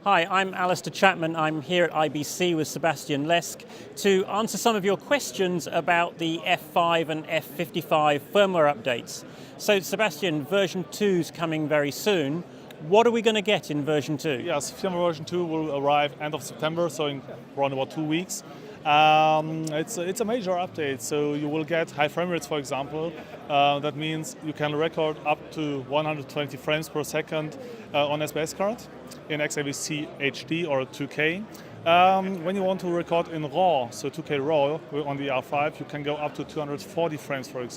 Hi, I'm Alistair Chapman. I'm here at IBC with Sebastian Leske to answer some of your questions about the F5 and F55 firmware updates. So Sebastian, version 2 is coming very soon. What are we going to get in version 2? Yes, firmware version 2 will arrive end of September, so in around about 2 weeks. It's a major update, so you will get high frame rates, for example. That means you can record up to 120 frames per second on SBS card in XAVC HD or 2K. When you want to record in RAW, so 2K RAW on the R5, you can go up to 240 frames per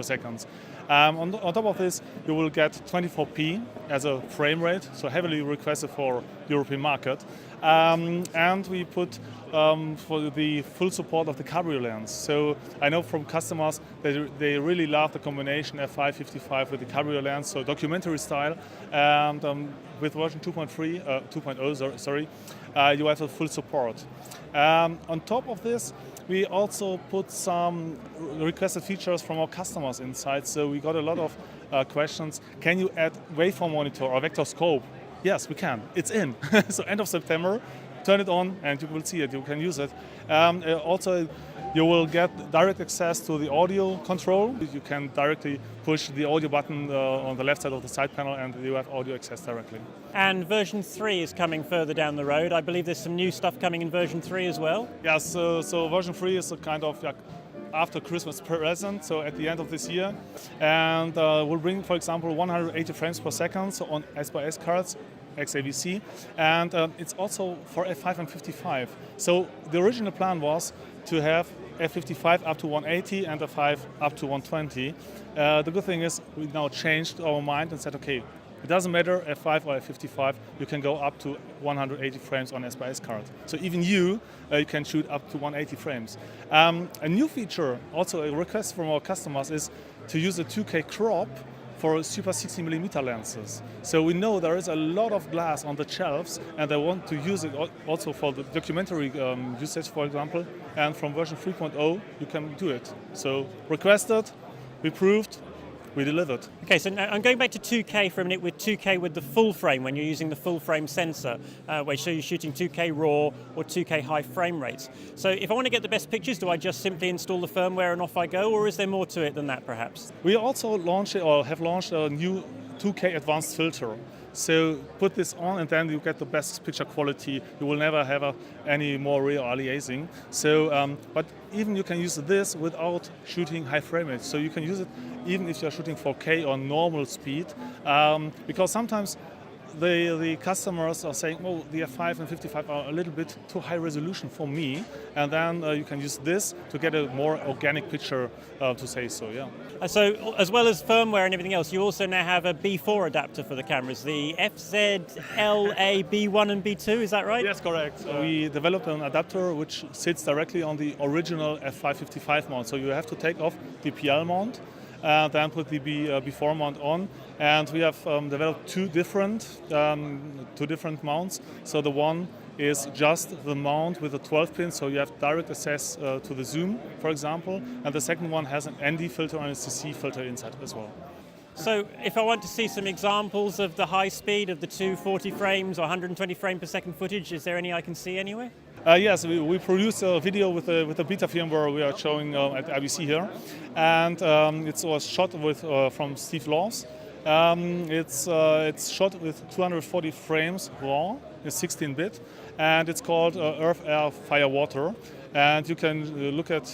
second. On top of this, you will get 24p as a frame rate, so heavily requested for European market. And we put for the full support of the cabrio lens. So I know from customers that they really love the combination F55 with the cabrio lens, so documentary style. And with version 2.0, you have a full support. On top of this, we also put some requested features from our customers inside. So we got a lot of questions. Can you add waveform monitor or vector scope? Yes, we can. It's in. So end of September, turn it on and you will see it. You can use it. Also, you will get direct access to the audio control. You can directly push the audio button on the left side of the side panel and you have audio access directly. And version 3 is coming further down the road. I believe there's some new stuff coming in version 3 as well. Yes, so version 3 is a kind of after Christmas present, so at the end of this year. And we'll bring, for example, 180 frames per second so on SBS cards, XAVC, and it's also for F5 and 55. So the original plan was to have F55 up to 180 and F5 up to 120. The good thing is we now changed our mind and said, okay, it doesn't matter F5 or F55, you can go up to 180 frames on SBS card. So even you can shoot up to 180 frames. A new feature, also a request from our customers, is to use a 2K crop for super 60mm lenses. So we know there is a lot of glass on the shelves and they want to use it also for the documentary usage, for example. And from version 3.0, you can do it. So requested, we proved, we delivered. Okay, so now I'm going back to 2K for a minute with 2K with the full frame when you're using the full frame sensor, where you're shooting 2K RAW or 2K high frame rates. So if I want to get the best pictures, do I just simply install the firmware and off I go, or is there more to it than that perhaps? We also have launched a new 2K advanced filter. So put this on and then you get the best picture quality. You will never have any more real aliasing. So, but even you can use this without shooting high frame rates. So you can use it even if you're shooting 4K or normal speed, because sometimes the customers are saying, oh, the F5 and 55 are a little bit too high resolution for me, and then you can use this to get a more organic picture, to say so, yeah. So as well as firmware and everything else, you also now have a B4 adapter for the cameras, the FZLA B1 and B2, is that right? Yes, correct. We developed an adapter which sits directly on the original F555 mount, so you have to take off the PL mount, then put the B4 mount on, and we have developed two different mounts. So the one is just the mount with a 12 pin, so you have direct access to the zoom, for example, and the second one has an ND filter and a CC filter inside as well. So if I want to see some examples of the high speed of the 240 frames or 120 frame per second footage, is there any I can see anywhere? Yes, we produced a video with the beta firmware we are showing at IBC here, and it was shot with from Steve Laws. It's shot with 240 frames RAW, it's 16-bit, and it's called Earth, Air, Fire, Water. And you can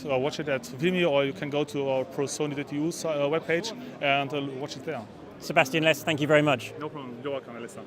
watch it at Vimeo, or you can go to our ProSony.eu webpage and watch it there. Sebastian Leske, thank you very much. No problem. You're welcome, Alistair.